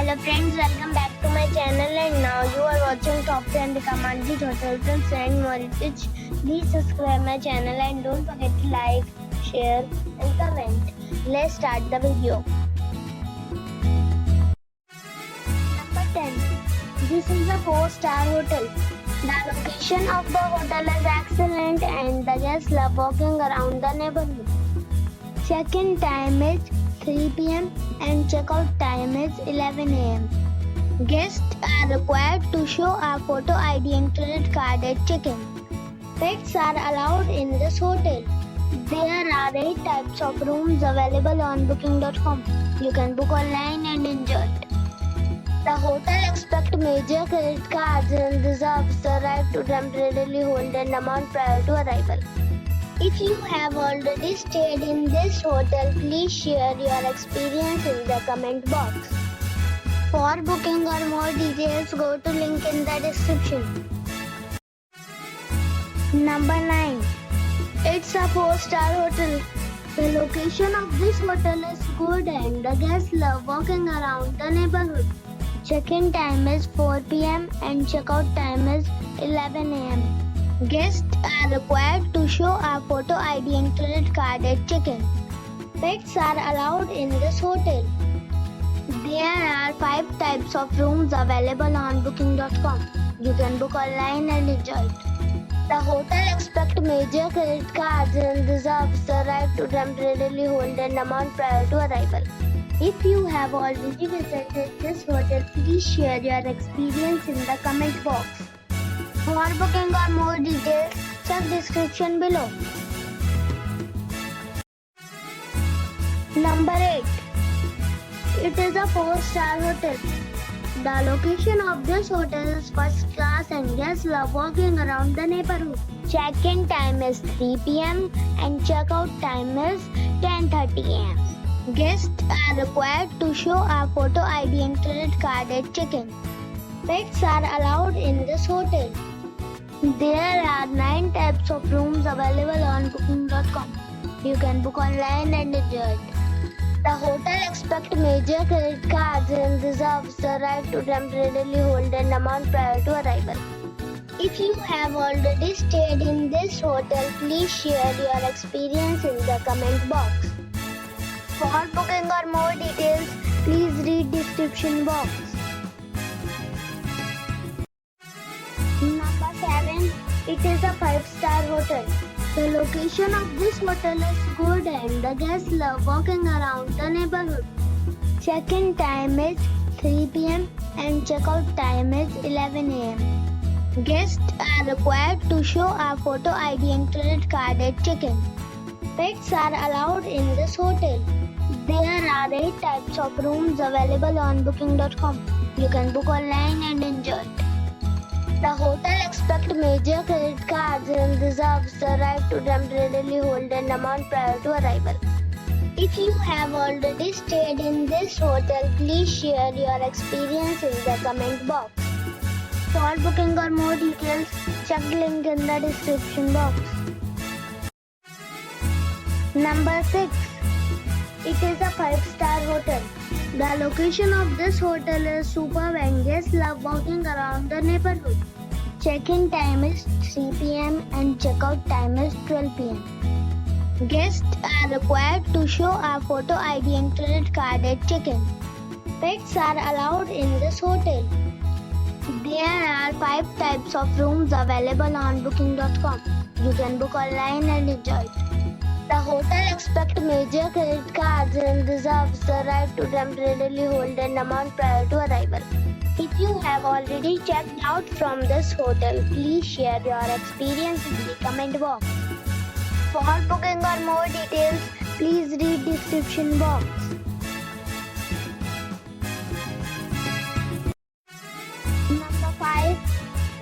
Hello friends, welcome back to my channel and now you are watching top 10 recommended hotels in St. Moritz. Please subscribe my channel and don't forget to like, share and comment. Let's start the video. Number 10. This is a 4-star hotel. The location of the hotel is excellent and the guests love walking around the neighborhood. Check-in time is 3 p.m. and checkout time is 11 a.m. Guests are required to show a photo ID and credit card at check-in. Pets are allowed in this hotel. There are 8 types of rooms available on booking.com. You can book online and enjoy it. The hotel accepts major credit cards and reserves the right to temporarily hold an amount prior to arrival. If you have already stayed in this hotel, please share your experience in the comment box. For booking or more details, go to link in the description. Number 9. It's a 4-star hotel. The location of this hotel is good and the guests love walking around the neighborhood. Check-in time is 4 p.m. and checkout time is 11 a.m. Guests are required to show a photo ID and credit card at check-in. Pets are allowed in this hotel. There are 5 types of rooms available on booking.com. You can book online and enjoy it. The hotel accepts major credit cards and reserves the right to temporarily hold an amount prior to arrival. If you have already visited this hotel, please share your experience in the comment box. For booking or more details, check description below. Number 8. It is a 4-star hotel. The location of this hotel is first class and guests love walking around the neighborhood. Check-in time is 3 p.m. and checkout time is 10:30 a.m. Guests are required to show a photo ID and credit card at check-in. Pets are allowed in this hotel. There are 9 types of rooms available on booking.com. You can book online and enjoy it. The hotel accepts major credit cards and reserves the right to temporarily hold an amount prior to arrival. If you have already stayed in this hotel, please share your experience in the comment box. For booking or more details, please read description box. Number 7. It is a 5-star hotel. The location of this hotel is good and the guests love walking around the neighborhood. Check-in time is 3 p.m. and checkout time is 11 a.m. Guests are required to show a photo ID and credit card at check-in. Pets are allowed in this hotel. There are 8 types of rooms available on booking.com. You can book online and enjoy it. The hotel accepts major credit cards and reserves the right to temporarily hold an amount prior to arrival. If you have already stayed in this hotel, please share your experience in the comment box. For booking or more details, check the link in the description box. Number 6. It is a 5-star hotel. The location of this hotel is superb and guests love walking around the neighborhood. Check-in time is 3 p.m. and checkout time is 12 p.m. Guests are required to show a photo ID and credit card at check-in. Pets are allowed in this hotel. There are 5 types of rooms available on booking.com. You can book online and enjoy it. The hotel accepts major credit cards and reserves the right to temporarily hold an amount prior to arrival. If you have already checked out from this hotel, please share your experience in the comment box. For booking or more details, please read description box. Number 5.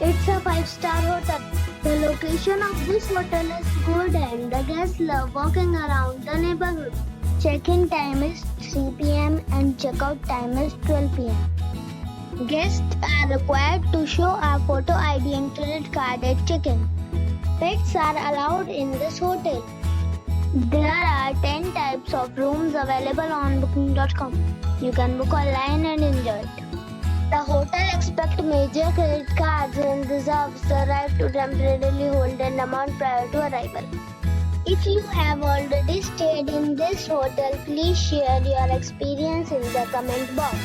It's a 5-star hotel. The location of this hotel is good and the guests love walking around the neighborhood. Check-in time is 3 p.m. and checkout time is 12 p.m. Guests are required to show a photo ID and credit card at check-in. Pets are allowed in this hotel. There are 10 types of rooms available on booking.com. You can book online and enjoy it. The hotel expects major credit cards and reserves the right to temporarily hold an amount prior to arrival. If you have already stayed in this hotel, please share your experience in the comment box.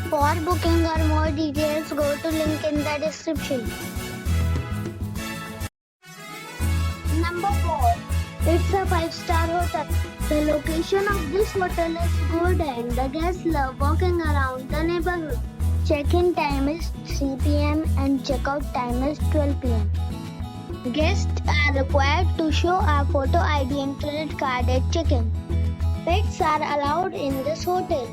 For booking or more details, go to link in the description. Number 4. It's a 5-star hotel. The location of this hotel is good and the guests love walking around the neighborhood. Check-in time is 3 p.m. and check-out time is 12 p.m. Guests are required to show a photo ID and credit card at check-in. Pets are allowed in this hotel.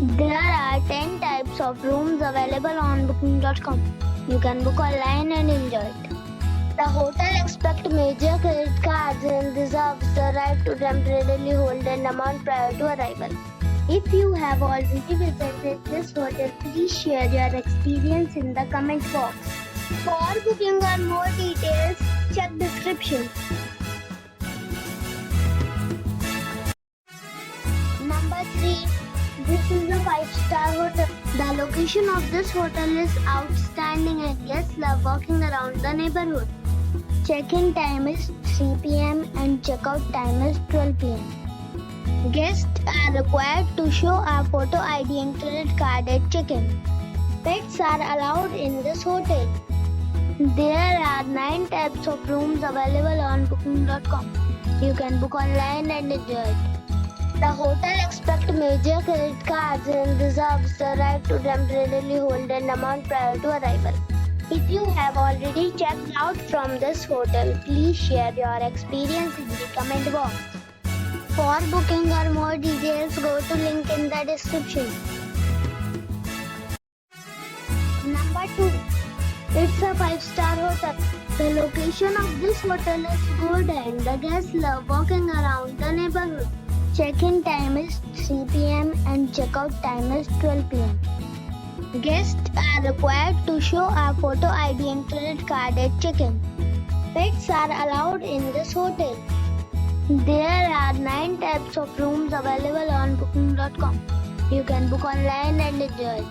There are 10 types of rooms available on booking.com. You can book online and enjoy it. The hotel expects major credit cards and reserves the right to temporarily hold an amount prior to arrival. If you have already visited this hotel, please share your experience in the comment box. For booking or more details, check description. Number 3. This is a 5-star hotel. The location of this hotel is outstanding and guests love walking around the neighborhood. Check-in time is 3 p.m. and check-out time is 12 p.m. Guests are required to show a photo ID and credit card at check-in. Pets are allowed in this hotel. There are 9 types of rooms available on booking.com. You can book online and enjoy it. The hotel expects major credit cards and reserves the right to temporarily hold an amount prior to arrival. If you have already checked out from this hotel, please share your experience in the comment box. For booking or more details, go to link in the description. Number 2. It's a 5-star hotel. The location of this hotel is good and the guests love walking around the neighborhood. Check-in time is 3 p.m. and check-out time is 12 p.m. Guests are required to show a photo ID and credit card at check-in. Pets are allowed in this hotel. There are 9 types of rooms available on booking.com. You can book online and enjoy it.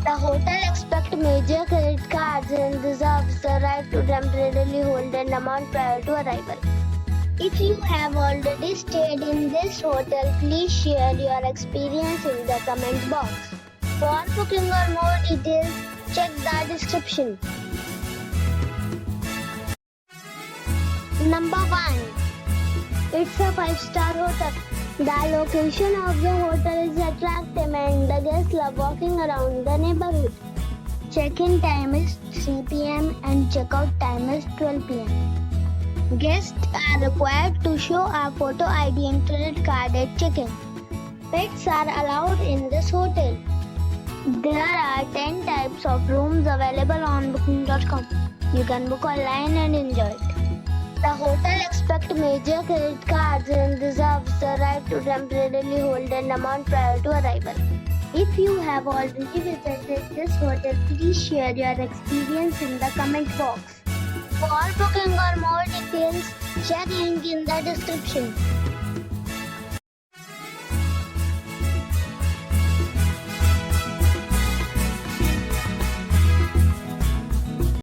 The hotel expects major credit cards and reserves the right to temporarily hold an amount prior to arrival. If you have already stayed in this hotel, please share your experience in the comment box. For booking or more details, check the description. Number 1. It's a 5-star hotel. The location of the hotel is attractive and the guests love walking around the neighborhood. Check-in time is 3 p.m. and check-out time is 12 p.m. Guests are required to show a photo ID and credit card at check-in. Pets are allowed in this hotel. There are 10 types of rooms available on booking.com. You can book online and enjoy it. The hotel expects major credit cards and reserves the right to temporarily hold an amount prior to arrival. If you have already visited this hotel, please share your experience in the comment box. For booking or more details, check link in the description.